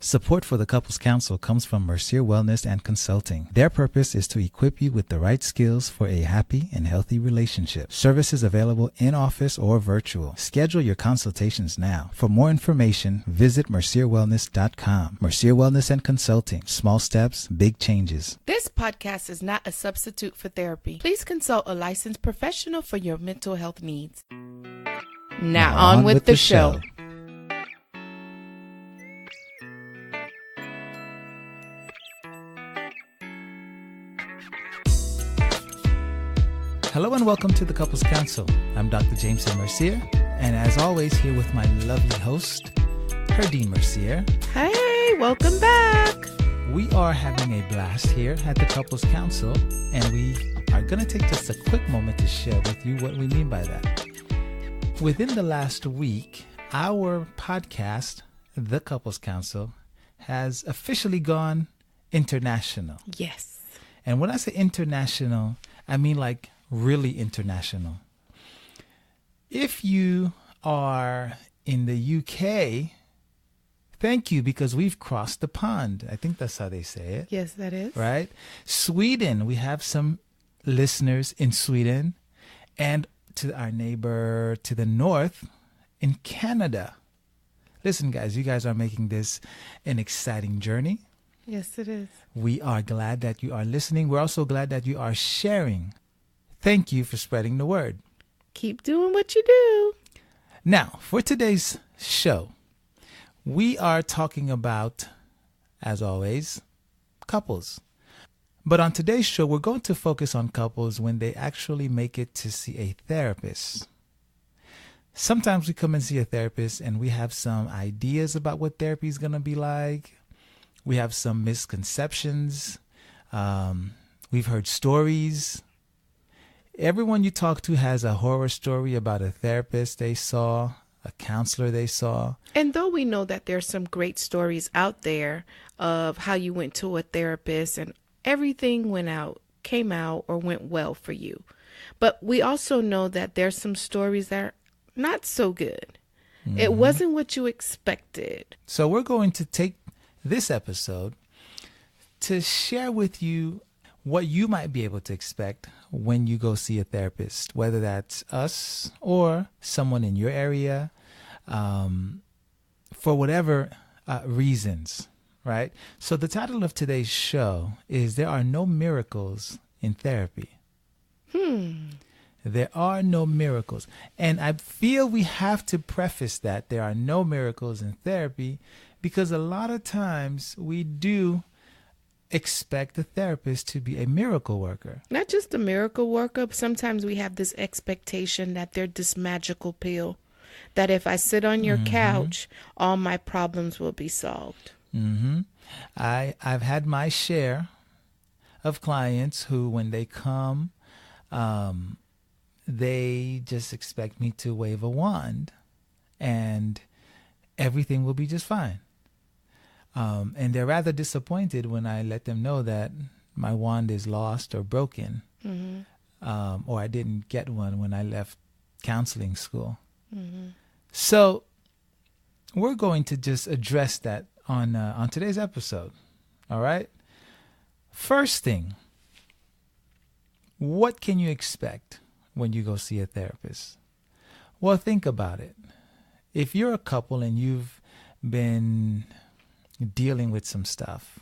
Support for the Couples Council comes from Mercier Wellness and Consulting. Their purpose is to equip you with the right skills for a happy and healthy relationship. Services available in office or virtual. Schedule your consultations now. For more information, visit mercierwellness.com. Mercier Wellness and Consulting. Small steps, big changes. This podcast is not a substitute for therapy. Please consult a licensed professional for your mental health needs. Now on with the show. Hello and welcome to the Couples Council. I'm Dr. James Mercier, and as always, here with my lovely host, Herdine Mercier. Hey, welcome back. We are having a blast here at the Couples Council, and we are going to take just a quick moment to share with you what we mean by that. Within the last week, our podcast, The Couples Council, has officially gone international. Yes. And when I say international, I mean like really international. If you are in the UK, thank you, because we've crossed the pond. I think that's how they say it. Yes, that is. Right? Sweden, we have some listeners in Sweden, and to our neighbor to the north in Canada. Listen, guys, you guys are making this an exciting journey. Yes, it is. We are glad that you are listening. We're also glad that you are sharing. Thank you for spreading the word. Keep doing what you do. Now, for today's show, we are talking about, as always, couples. But on today's show, we're going to focus on couples when they actually make it to see a therapist. Sometimes we come and see a therapist and we have some ideas about what therapy is going to be like. We have some misconceptions. We've heard stories. Everyone you talk to has a horror story about a therapist they saw, a counselor they saw. And though we know that there's some great stories out there of how you went to a therapist and everything came out or went well for you. But we also know that there's some stories that are not so good. Mm-hmm. It wasn't what you expected. So we're going to take this episode to share with you what you might be able to expect when you go see a therapist, whether that's us or someone in your area, for whatever reasons, right? So the title of today's show is There Are No Miracles in Therapy. There are no miracles. And I feel we have to preface that there are no miracles in therapy because a lot of times we do expect the therapist to be a miracle worker. Not just a miracle worker, but sometimes we have this expectation that they're this magical pill, that if I sit on your couch, all my problems will be solved. I've had my share of clients who, when they come, they just expect me to wave a wand and everything will be just fine. And they're rather disappointed when I let them know that my wand is lost or broken, or I didn't get one when I left counseling school. So we're going to just address that on today's episode. All right. First thing, what can you expect when you go see a therapist? Well, think about it. If you're a couple and you've been dealing with some stuff,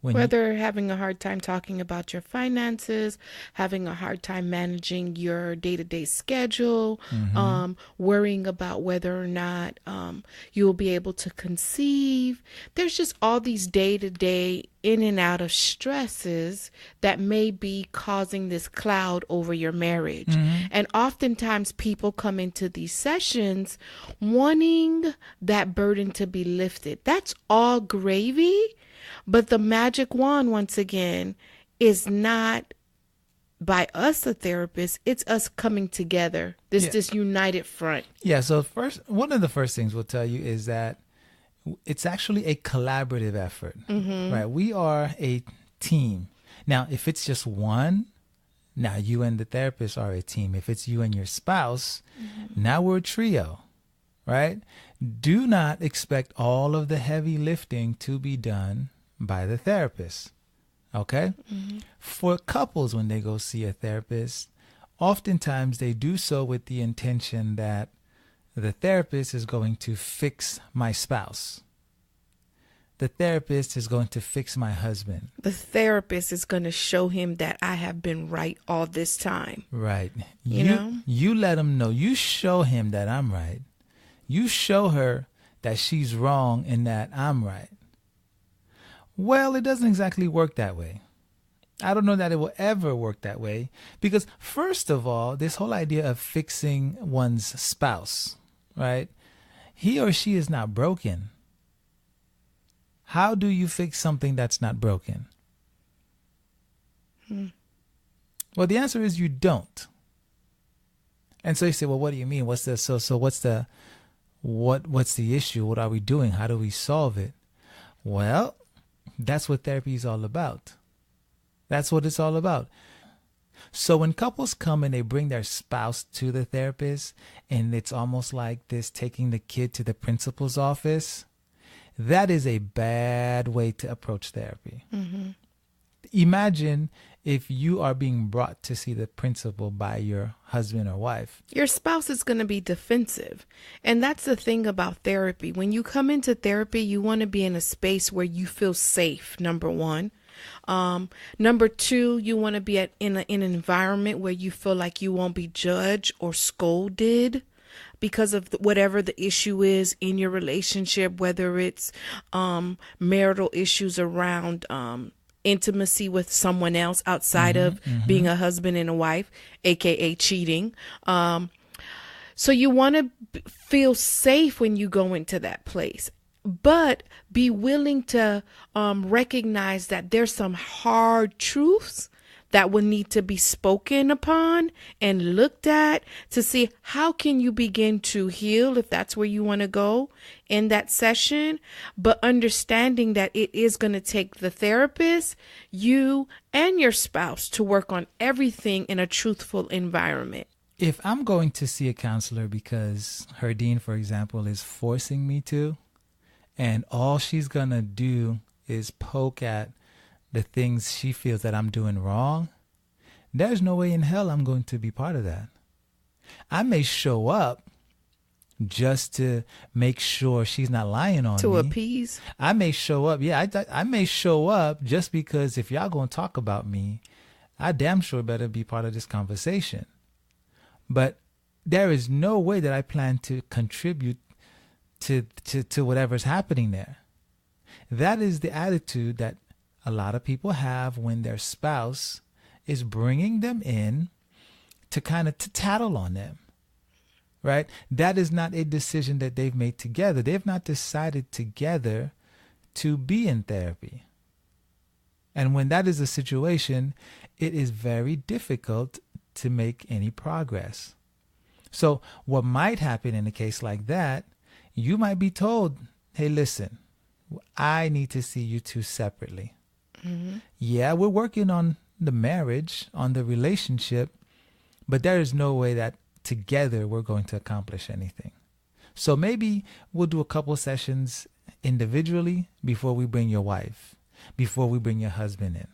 whether having a hard time talking about your finances, having a hard time managing your day-to-day schedule, worrying about whether or not you'll be able to conceive. There's just all these day-to-day in and out of stresses that may be causing this cloud over your marriage. And oftentimes people come into these sessions wanting that burden to be lifted. That's all gravy. But the magic wand, once again, is not by us, the therapist. It's us coming together, this united front. Yeah, so one of the first things we'll tell you is that it's actually a collaborative effort, right? We are a team. Now, if it's just one, now you and the therapist are a team. If it's you and your spouse, now we're a trio, right? Do not expect all of the heavy lifting to be done by the therapist. Okay? For couples, when they go see a therapist, oftentimes they do so with the intention that the therapist is going to fix my spouse. The therapist is going to fix my husband. The therapist is going to show him that I have been right all this time. Right. You know? You let him know. You show him that I'm right. You show her that she's wrong and that I'm right. Well, it doesn't exactly work that way. I don't know that it will ever work that way because, first of all, this whole idea of fixing one's spouse, right? He or she is not broken. How do you fix something that's not broken? Well, the answer is you don't. And so you say, well, what do you mean? What's the what's the issue? What are we doing? How do we solve it? Well, that's what therapy is all about. That's what it's all about. So when couples come and they bring their spouse to the therapist, and it's almost like this taking the kid to the principal's office, that is a bad way to approach therapy. Imagine if you are being brought to see the principal by your husband or wife. Your spouse is going to be defensive. And that's the thing about therapy. When you come into therapy, you want to be in a space where you feel safe, number one. Number two, you want to be in an environment where you feel like you won't be judged or scolded because of whatever the issue is in your relationship, whether it's marital issues around intimacy with someone else outside of being a husband and a wife, aka cheating. So you want to feel safe when you go into that place, but be willing to recognize that there's some hard truths that will need to be spoken upon and looked at to see how can you begin to heal if that's where you want to go in that session, but understanding that it is going to take the therapist, you, and your spouse to work on everything in a truthful environment. If I'm going to see a counselor because her dean, for example, is forcing me to, and all she's going to do is poke at the things she feels that I'm doing wrong, there's no way in hell I'm going to be part of that. I may show up just to make sure she's not lying on me. To appease. I may show up. Yeah, I may show up just because if y'all going to talk about me, I damn sure better be part of this conversation. But there is no way that I plan to contribute to whatever's happening there. That is the attitude that a lot of people have when their spouse is bringing them in to kind of to tattle on them, right? That is not a decision that they've made together. They've not decided together to be in therapy. And when that is a situation, it is very difficult to make any progress. So what might happen in a case like that, you might be told, hey, listen, I need to see you two separately. Yeah, we're working on the marriage, on the relationship, but there is no way that together we're going to accomplish anything. So maybe we'll do a couple sessions individually before we bring your wife, before we bring your husband in.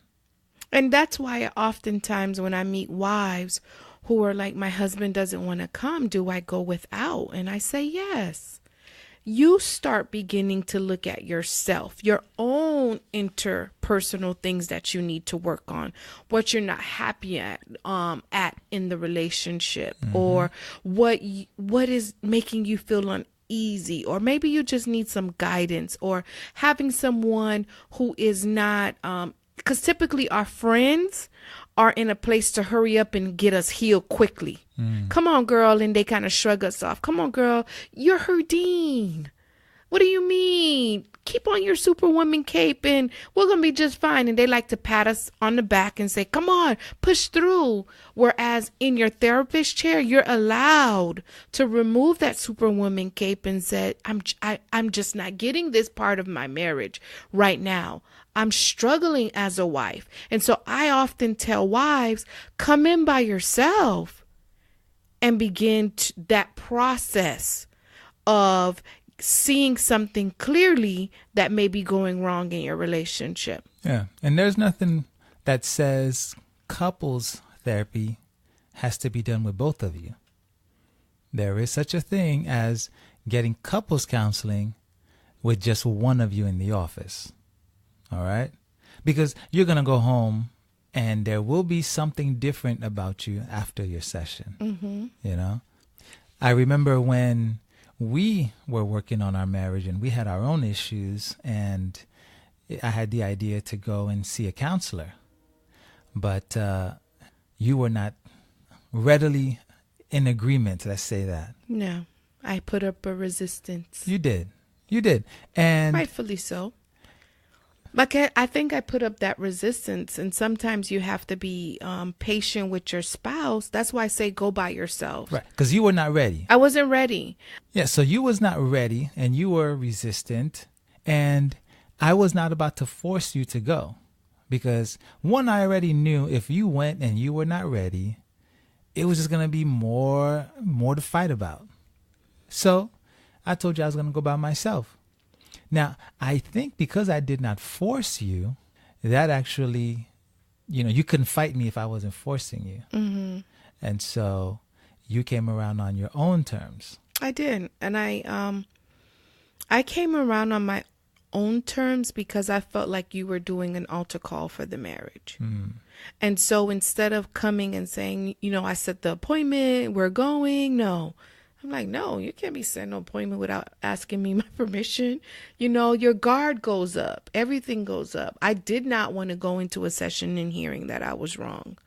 And that's why oftentimes when I meet wives who are like, my husband doesn't want to come, do I go without? And I say, yes. You start beginning to look at yourself, your own interpersonal things that you need to work on, what you're not happy at in the relationship, or what is making you feel uneasy, or maybe you just need some guidance, or having someone who is not, because typically our friends are in a place to hurry up and get us healed quickly. Come on, girl. And they kind of shrug us off. Come on, girl. You're her dean. What do you mean? Keep on your superwoman cape and we're going to be just fine. And they like to pat us on the back and say, come on, push through. Whereas in your therapist chair, you're allowed to remove that superwoman cape and say, I'm just not getting this part of my marriage right now. I'm struggling as a wife. And so I often tell wives, come in by yourself and begin that process of seeing something clearly that may be going wrong in your relationship. Yeah. And there's nothing that says couples therapy has to be done with both of you. There is such a thing as getting couples counseling with just one of you in the office. All right? Because you're going to go home and there will be something different about you after your session. Mm-hmm. You know? I remember when we were working on our marriage and we had our own issues, and I had the idea to go and see a counselor. But you were not readily in agreement, let's say that. No, I put up a resistance. You did. You did. And rightfully so. Like I think I put up that resistance, and sometimes you have to be patient with your spouse. That's why I say go by yourself. right, because you were not ready. I wasn't ready. Yeah, so you was not ready and you were resistant, and I was not about to force you to go. Because one, I already knew if you went and you were not ready, it was just going to be more to fight about. So I told you I was going to go by myself. Now, I think because I did not force you, that actually, you couldn't fight me if I wasn't forcing you. Mm-hmm. And so you came around on your own terms. I did. And I came around on my own terms because I felt like you were doing an altar call for the marriage. Mm. And so instead of coming and saying, I set the appointment, we're going, no. I'm like, no, you can't be setting an appointment without asking me my permission. Your guard goes up. Everything goes up. I did not want to go into a session and hearing that I was wrong,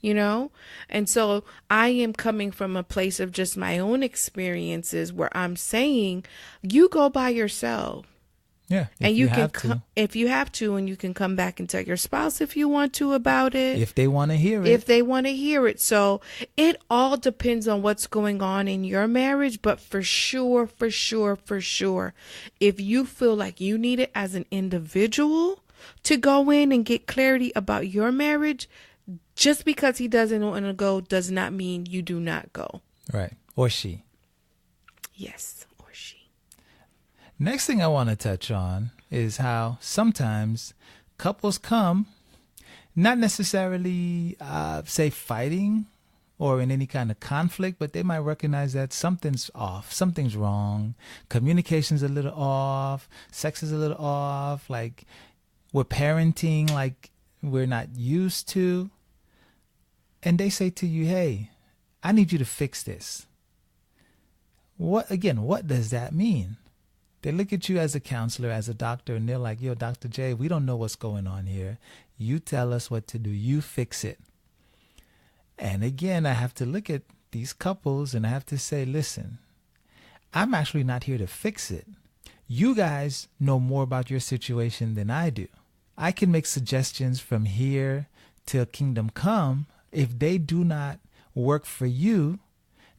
And so I am coming from a place of just my own experiences where I'm saying, you go by yourself. Yeah. And you can, if you have to, and you can come back and tell your spouse if you want to about it. If they want to hear it. If they want to hear it. So it all depends on what's going on in your marriage. But for sure, if you feel like you need it as an individual to go in and get clarity about your marriage, just because he doesn't want to go does not mean you do not go. Right. Or she. Yes. Next thing I want to touch on is how sometimes couples come, not necessarily, say, fighting or in any kind of conflict, but they might recognize that something's off, something's wrong, communication's a little off, sex is a little off, like we're parenting like we're not used to. And they say to you, hey, I need you to fix this. What does that mean? They look at you as a counselor, as a doctor, and they're like, yo, Dr. J, we don't know what's going on here. You tell us what to do. You fix it. And again, I have to look at these couples and I have to say, listen, I'm actually not here to fix it. You guys know more about your situation than I do. I can make suggestions from here till kingdom come. If they do not work for you,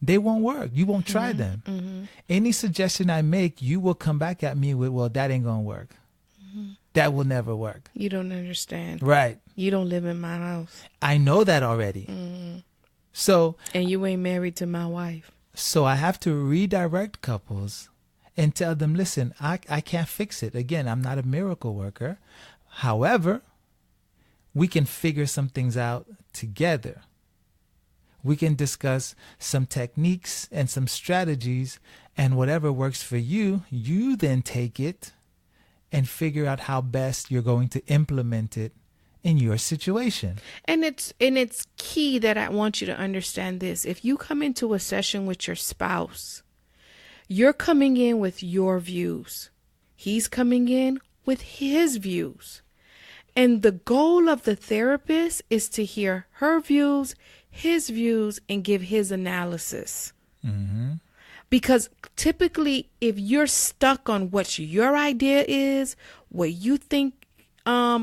they won't work. You won't try them. Mm-hmm. Any suggestion I make, you will come back at me with, well, that ain't going to work. Mm-hmm. That will never work. You don't understand. Right. You don't live in my house. I know that already. Mm-hmm. So. And you ain't married to my wife. So I have to redirect couples and tell them, listen, I can't fix it. Again, I'm not a miracle worker. However, we can figure some things out together. We can discuss some techniques and some strategies, and whatever works for you, you then take it and figure out how best you're going to implement it in your situation. And it's key that I want you to understand this. If you come into a session with your spouse, you're coming in with your views. He's coming in with his views. And the goal of the therapist is to hear her views, his views, and give his analysis. Mm-hmm. Because typically, if you're stuck on what your idea is, what you think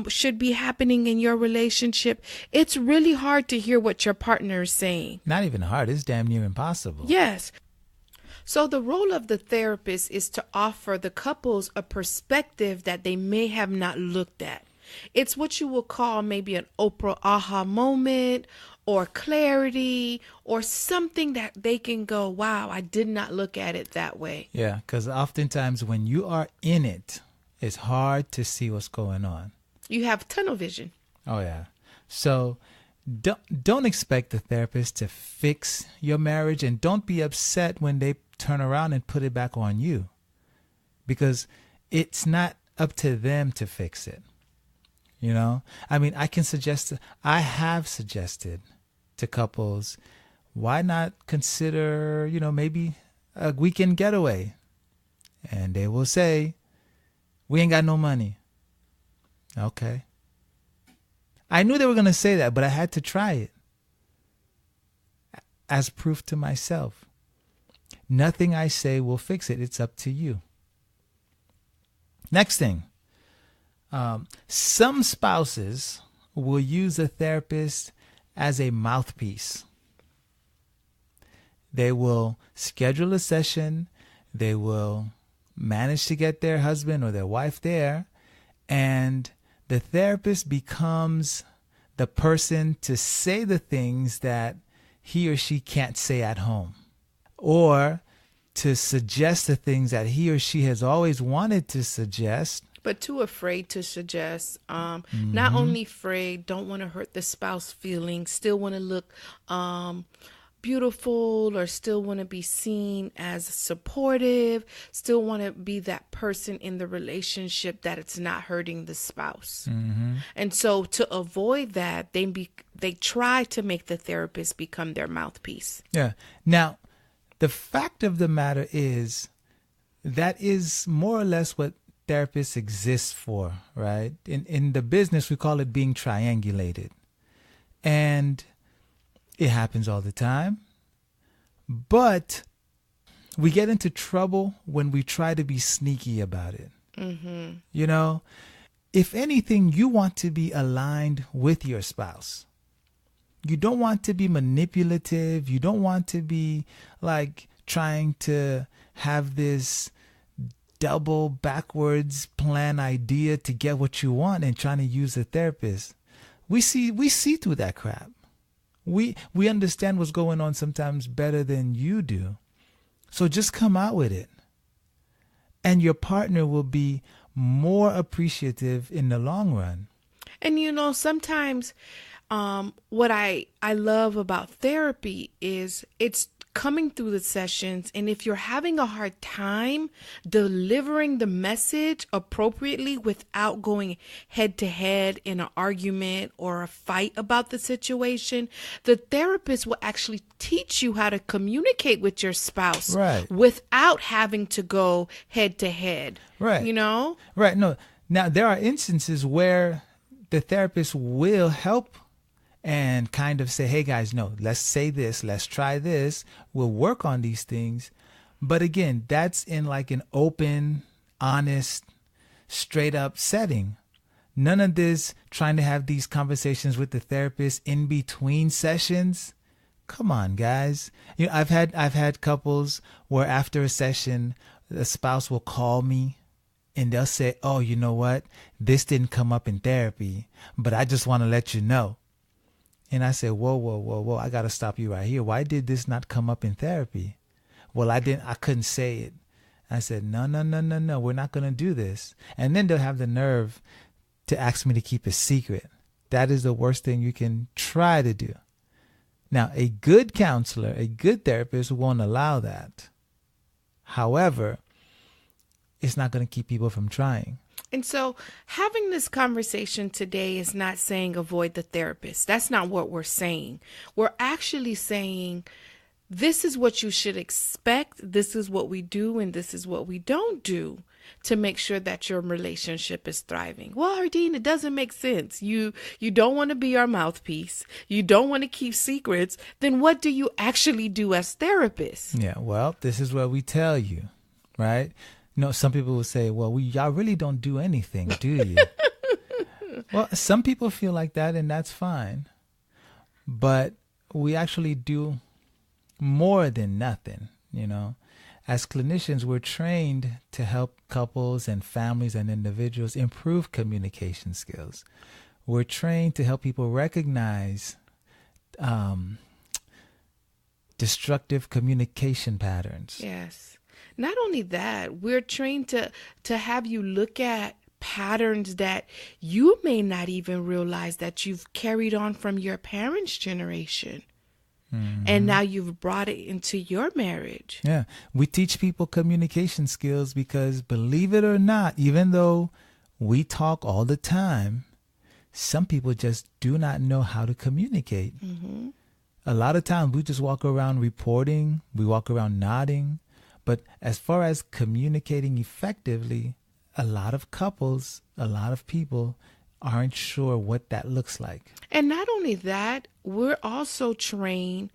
should be happening in your relationship, it's really hard to hear what your partner is saying. Not even hard. It's damn near impossible. Yes. So the role of the therapist is to offer the couples a perspective that they may have not looked at. It's what you will call maybe an Oprah aha moment, or clarity or something that they can go, wow, I did not look at it that way. Yeah, because oftentimes when you are in it, it's hard to see what's going on. You have tunnel vision. Oh, yeah. So don't expect the therapist to fix your marriage, and don't be upset when they turn around and put it back on you, because it's not up to them to fix it. You know, I mean, I have suggested to couples, why not consider, maybe a weekend getaway? And they will say, we ain't got no money. Okay. I knew they were going to say that, but I had to try it as proof to myself. Nothing I say will fix it. It's up to you. Next thing. Some spouses will use a therapist as a mouthpiece. They will schedule a session. They will manage to get their husband or their wife there, and the therapist becomes the person to say the things that he or she can't say at home, or to suggest the things that he or she has always wanted to suggest, but too afraid to suggest. Not only afraid, don't want to hurt the spouse feelings, still want to look beautiful, or still want to be seen as supportive, still want to be that person in the relationship that it's not hurting the spouse. And so to avoid that, they try to make the therapist become their mouthpiece. Yeah. Now, the fact of the matter is that is more or less what therapists exist for, right? In the business, we call it being triangulated. And it happens all the time. But we get into trouble when we try to be sneaky about it. You know, if anything, you want to be aligned with your spouse. You don't want to be manipulative. You don't want to be like trying to have this double backwards plan idea to get what you want and trying to use a therapist. We see through that crap. We understand what's going on sometimes better than you do. So just come out with it. And your partner will be more appreciative in the long run. And sometimes what I love about therapy is it's coming through the sessions, and if you're having a hard time delivering the message appropriately without going head to head in an argument or a fight about the situation, the therapist will actually teach you how to communicate with your spouse, right, without having to go head to head. Right. Right. No. Now, there are instances where the therapist will help and kind of say, hey guys, no, let's say this, let's try this, we'll work on these things. But again, that's in like an open, honest, straight up setting. None of this trying to have these conversations with the therapist in between sessions. Come on, guys. I've had couples where after a session, the spouse will call me and they'll say, oh, you know what? This didn't come up in therapy, but I just want to let you know. And I said, whoa, I got to stop you right here. Why did this not come up in therapy? Well, I couldn't say it. I said, no, we're not going to do this. And then they'll have the nerve to ask me to keep a secret. That is the worst thing you can try to do. Now, a good counselor, a good therapist won't allow that. However, it's not going to keep people from trying. And so having this conversation today is not saying avoid the therapist. That's not what we're saying. We're actually saying this is what you should expect. This is what we do, and this is what we don't do to make sure that your relationship is thriving. Well, Ardeen, it doesn't make sense. You don't want to be our mouthpiece. You don't want to keep secrets. Then what do you actually do as therapists? Yeah, well, this is what we tell you, right? Some people will say, well, y'all really don't do anything, do you? Well, some people feel like that, and that's fine. But we actually do more than nothing, As clinicians, we're trained to help couples and families and individuals improve communication skills. We're trained to help people recognize um, destructive communication patterns. Yes. Not only that, we're trained to have you look at patterns that you may not even realize that you've carried on from your parents' generation. And now you've brought it into your marriage. Yeah. We teach people communication skills because, believe it or not, even though we talk all the time, some people just do not know how to communicate. A lot of times we just walk around reporting, we walk around nodding. But as far as communicating effectively, a lot of couples, a lot of people aren't sure what that looks like. And not only that, we're also trained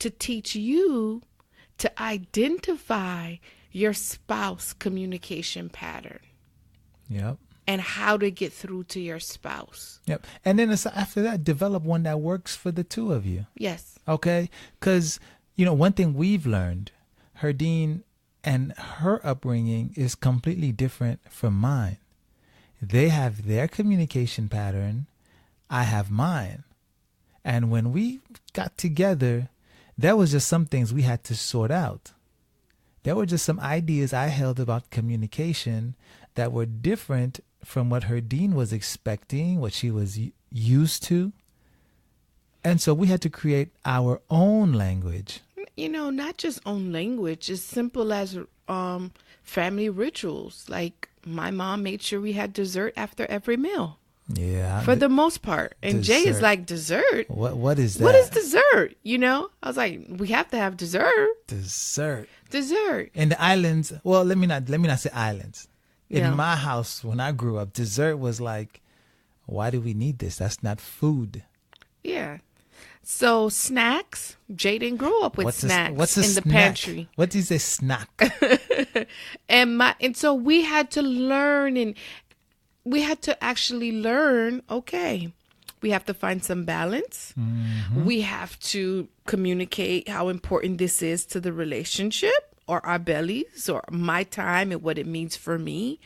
to teach you to identify your spouse communication pattern. Yep. And how to get through to your spouse. Yep. And then after that, develop one that works for the two of you. Yes. Okay? Because, one thing we've learned, Herdine and her upbringing is completely different from mine. They have their communication pattern. I have mine. And when we got together, there was just some things we had to sort out. There were just some ideas I held about communication that were different from what Herdine was expecting, what she was used to. And so we had to create our own language. Not just own language, as simple as family rituals. Like my mom made sure we had dessert after every meal. Yeah. For the most part. And Dessert. Jay is like, dessert? What is that? What is dessert? I was like, we have to have dessert. Dessert. Dessert. In the islands, well, let me not say islands. In Yeah. my house, when I grew up, dessert was like, why do we need this? That's not food. Yeah. So snacks, Jay didn't grow up with snacks what's a in the snack? pantry. What is a snack? And so we had to learn, and we had to actually learn, okay, we have to find some balance. We have to communicate how important this is to the relationship, or our bellies, or my time and what it means for me.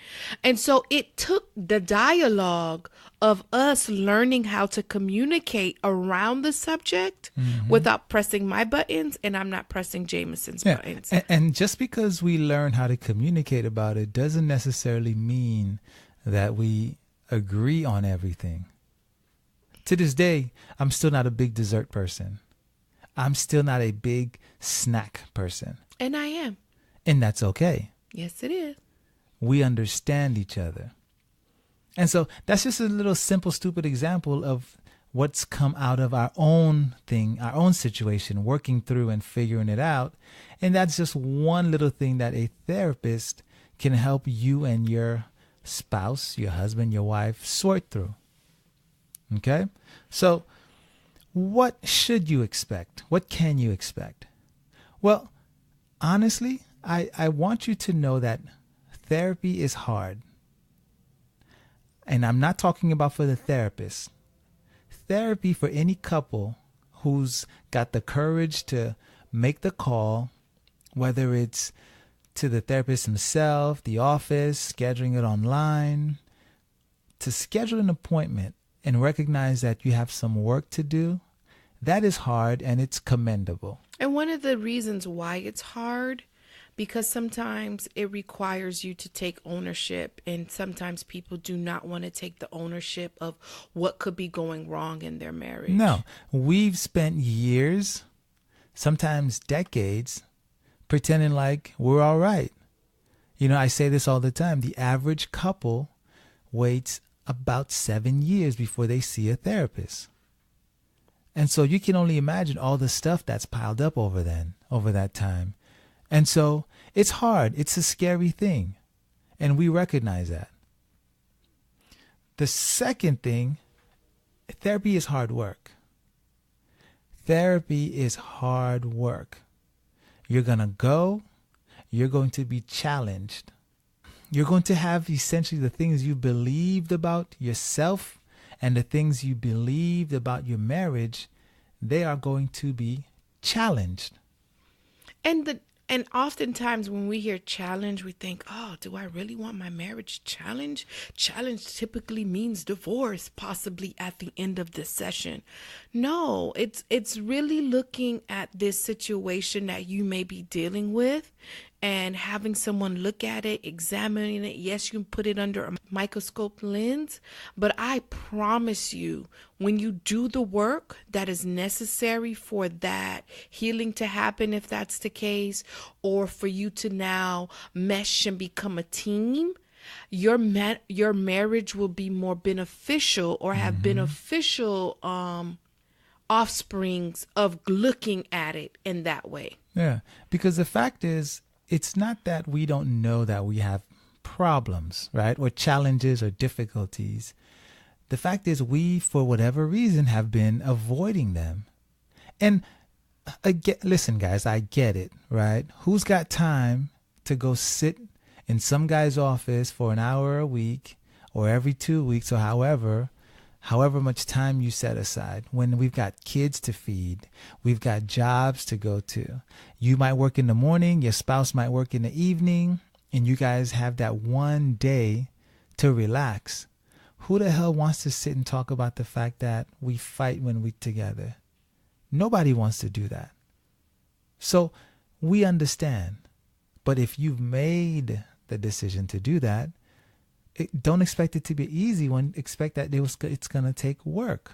And so it took the dialogue of us learning how to communicate around the subject without pressing my buttons, and I'm not pressing Jameson's buttons. And just because we learn how to communicate about it doesn't necessarily mean that we agree on everything. To this day, I'm still not a big dessert person. I'm still not a big snack person. And I am. And that's okay. Yes, it is. We understand each other. And so that's just a little simple, stupid example of what's come out of our own thing, our own situation, working through and figuring it out. And that's just one little thing that a therapist can help you and your spouse, your husband, your wife, sort through. Okay? So what should you expect? What can you expect? Well, honestly, I want you to know that therapy is hard. And I'm not talking about for the therapist. Therapy for any couple who's got the courage to make the call, whether it's to the therapist himself, the office, scheduling it online, to schedule an appointment and recognize that you have some work to do, that is hard and it's commendable. And one of the reasons why it's hard, because sometimes it requires you to take ownership, and sometimes people do not want to take the ownership of what could be going wrong in their marriage. No, we've spent years, sometimes decades, pretending like we're all right. I say this all the time. The average couple waits about 7 years before they see a therapist. And so you can only imagine all the stuff that's piled up over that time. And so it's hard. It's a scary thing. And we recognize that. The second thing, therapy is hard work. Therapy is hard work. You're going to go. You're going to be challenged. You're going to have essentially the things you believed about yourself and the things you believed about your marriage, they are going to be challenged. And And oftentimes when we hear challenge, we think, oh, do I really want my marriage challenged? Challenge typically means divorce, possibly at the end of the session. No, it's really looking at this situation that you may be dealing with and having someone look at it, examining it. Yes, you can put it under a microscope lens, but I promise you, when you do the work that is necessary for that healing to happen, if that's the case, or for you to now mesh and become a team, your marriage will be more beneficial or have beneficial offsprings of looking at it in that way. Yeah, because the fact is, it's not that we don't know that we have problems, right? Or challenges or difficulties. The fact is we, for whatever reason, have been avoiding them. And again, listen, guys, I get it, right? Who's got time to go sit in some guy's office for an hour a week or every 2 weeks or however much time you set aside when we've got kids to feed, we've got jobs to go to. You might work in the morning, your spouse might work in the evening, and you guys have that one day to relax. Who the hell wants to sit and talk about the fact that we fight when we're together? Nobody wants to do that. So we understand. But if you've made the decision to do that, don't expect it to be easy. Expect that it's going to take work,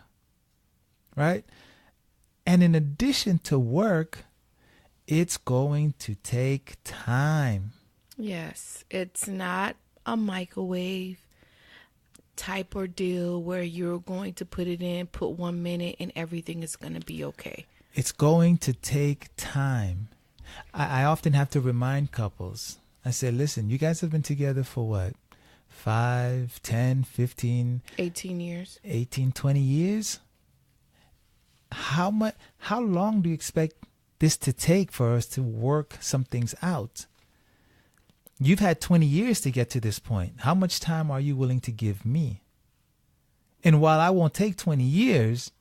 right? And in addition to work, it's going to take time. Yes, it's not a microwave type ordeal where you're going to put it in, put 1 minute, and everything is going to be okay. It's going to take time. I often have to remind couples. I say, listen, you guys have been together for what? 5, 10, 15, 18 years, 18, 20 years. How long do you expect this to take for us to work some things out? You've had 20 years to get to this point. How much time are you willing to give me? And while I won't take 20 years,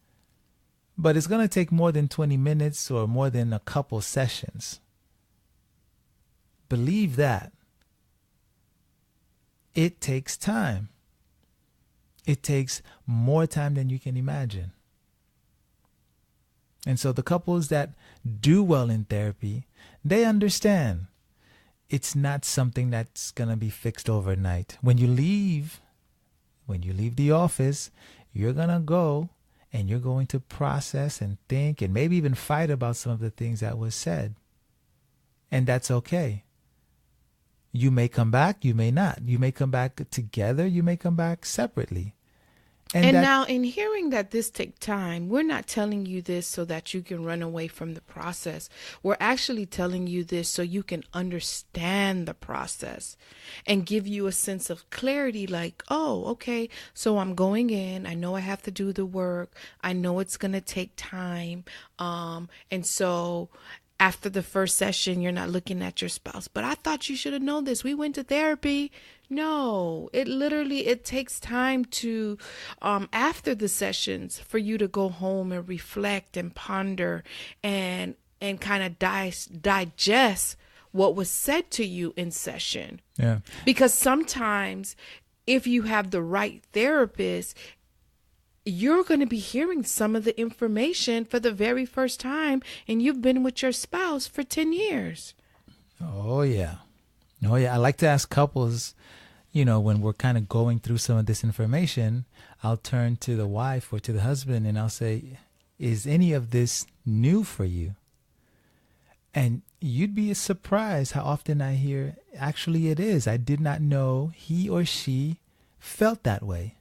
but it's going to take more than 20 minutes or more than a couple sessions. Believe that. It takes time. It takes more time than you can imagine. And so the couples that do well in therapy, they understand it's not something that's going to be fixed overnight. When you leave the office, you're going to go and you're going to process and think and maybe even fight about some of the things that was said. And that's okay. You may come back, you may not. You may come back together, you may come back separately. And now in hearing that this takes time, we're not telling you this so that you can run away from the process. We're actually telling you this so you can understand the process and give you a sense of clarity like, oh, okay, so I'm going in. I know I have to do the work. I know it's going to take time. And so after the first session, you're not looking at your spouse. But I thought you should have known this. We went to therapy. No, it takes time to, after the sessions, for you to go home and reflect and ponder and kind of digest what was said to you in session. Yeah. Because sometimes if you have the right therapist, you're going to be hearing some of the information for the very first time, and you've been with your spouse for 10 years. Oh, yeah. I like to ask couples, when we're kind of going through some of this information, I'll turn to the wife or to the husband and I'll say, is any of this new for you? And you'd be surprised how often I hear, actually it is. I did not know he or she felt that way.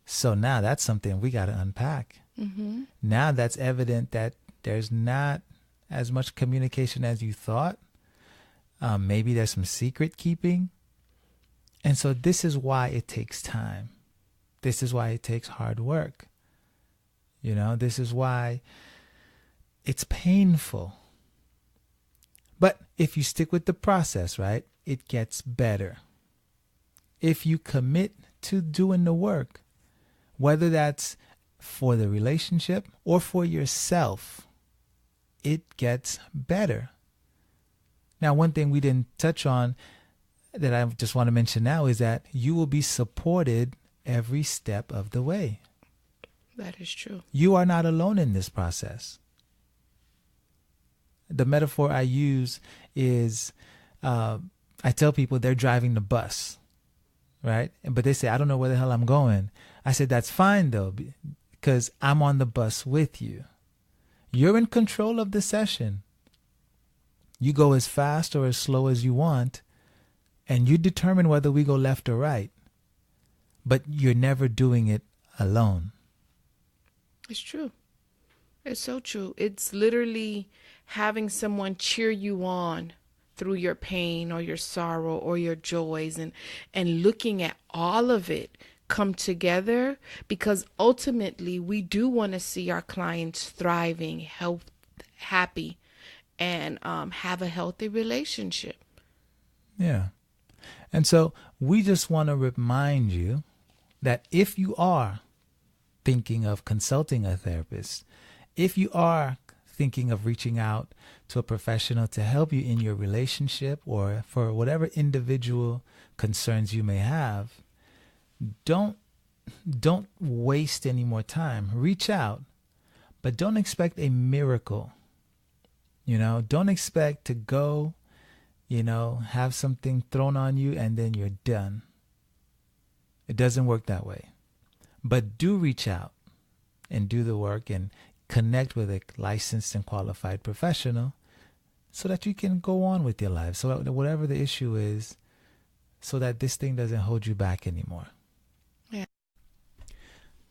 So now that's something we got to unpack. Mm-hmm. Now that's evident that there's not as much communication as you thought. Maybe there's some secret keeping. And so this is why it takes time. This is why it takes hard work. This is why it's painful. But if you stick with the process, right, it gets better. If you commit to doing the work, whether that's for the relationship or for yourself, it gets better. Now, one thing we didn't touch on that I just want to mention now is that you will be supported every step of the way. That is true. You are not alone in this process. The metaphor I use is I tell people they're driving the bus, right? But they say, I don't know where the hell I'm going. I said, that's fine, though, because I'm on the bus with you. You're in control of the session. You go as fast or as slow as you want, and you determine whether we go left or right. But you're never doing it alone. It's true. It's so true. It's literally having someone cheer you on through your pain or your sorrow or your joys, and looking at all of it come together, because ultimately we do want to see our clients thriving, happy, and have a healthy relationship. Yeah. And so we just want to remind you that if you are thinking of consulting a therapist, if you are thinking of reaching out to a professional to help you in your relationship or for whatever individual concerns you may have, don't waste any more time. Reach out, but don't expect a miracle. Don't expect to go, have something thrown on you and then you're done. It doesn't work that way. But do reach out and do the work and connect with a licensed and qualified professional so that you can go on with your life. So whatever the issue is, so that this thing doesn't hold you back anymore. Yeah.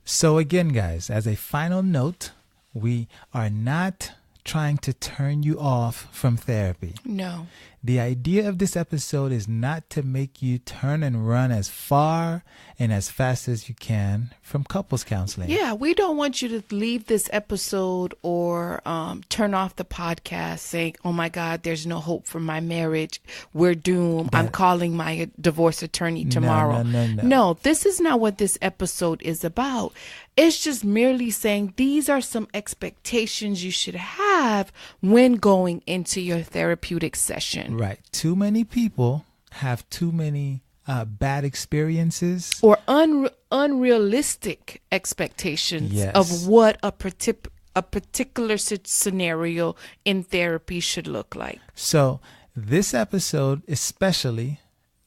So again, guys, as a final note, we are not trying to turn you off from therapy. No. The idea of this episode is not to make you turn and run as far and as fast as you can from couples counseling. Yeah, we don't want you to leave this episode or turn off the podcast saying, oh my God, there's no hope for my marriage. We're doomed. I'm calling my divorce attorney tomorrow. No, this is not what this episode is about. It's just merely saying these are some expectations you should have when going into your therapeutic session. Right. Too many people have too many bad experiences or unrealistic expectations of what a particular scenario in therapy should look like. So this episode especially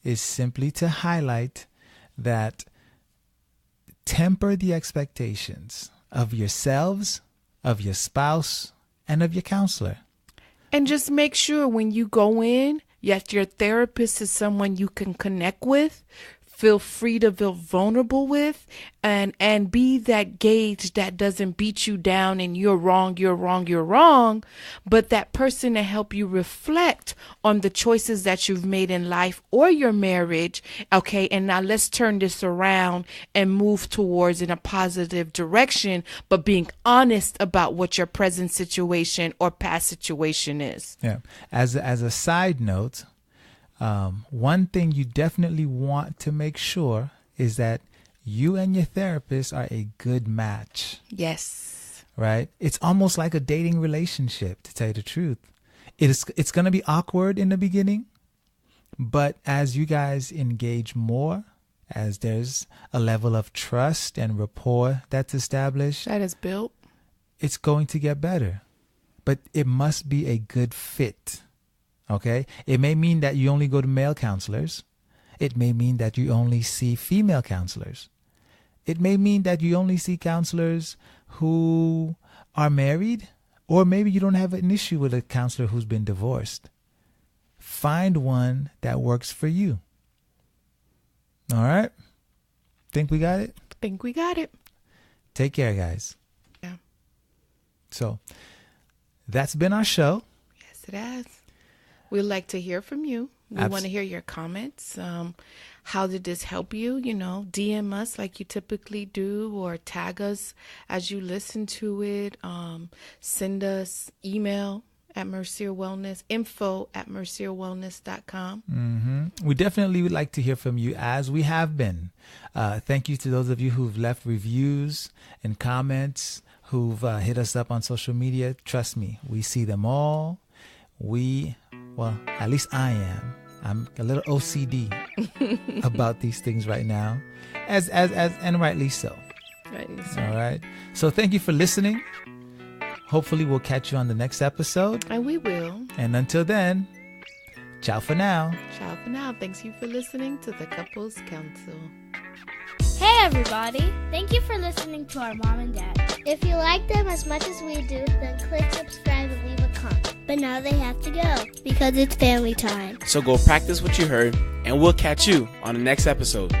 is simply to highlight that temper the expectations of yourselves, of your spouse, and of your counselor. And just make sure when you go in, yet your therapist is someone you can connect with, feel free to feel vulnerable with, and be that gauge that doesn't beat you down and you're wrong, but that person to help you reflect on the choices that you've made in life or your marriage. Okay, and now let's turn this around and move towards in a positive direction, but being honest about what your present situation or past situation is. Yeah. As a side note, one thing you definitely want to make sure is that you and your therapist are a good match. Yes. Right? It's almost like a dating relationship, to tell you the truth. It's going to be awkward in the beginning, but as you guys engage more, as there's a level of trust and rapport that's established, that is built, it's going to get better. But it must be a good fit. Okay? It may mean that you only go to male counselors. It may mean that you only see female counselors. It may mean that you only see counselors who are married, or maybe you don't have an issue with a counselor who's been divorced. Find one that works for you. All right? Think we got it? Think we got it. Take care, guys. Yeah. So, that's been our show. Yes, it has. We'd like to hear from you. We want to hear your comments. How did this help you? DM us like you typically do, or tag us as you listen to it. Send us email at Mercier Wellness, info@mercierwellness.com. Mm-hmm. We definitely would like to hear from you, as we have been. Thank you to those of you who've left reviews and comments, who've hit us up on social media. Trust me, we see them all. We Well, at least I am. I'm a little OCD about these things right now, as and rightly so. Rightly so. All right. So thank you for listening. Hopefully we'll catch you on the next episode. And we will. And until then, ciao for now. Ciao for now. Thanks you for listening to the Couples Council. Hey everybody! Thank you for listening to our mom and dad. If you like them as much as we do, then click subscribe and leave a comment. But now they have to go because it's family time. So go practice what you heard, and we'll catch you on the next episode.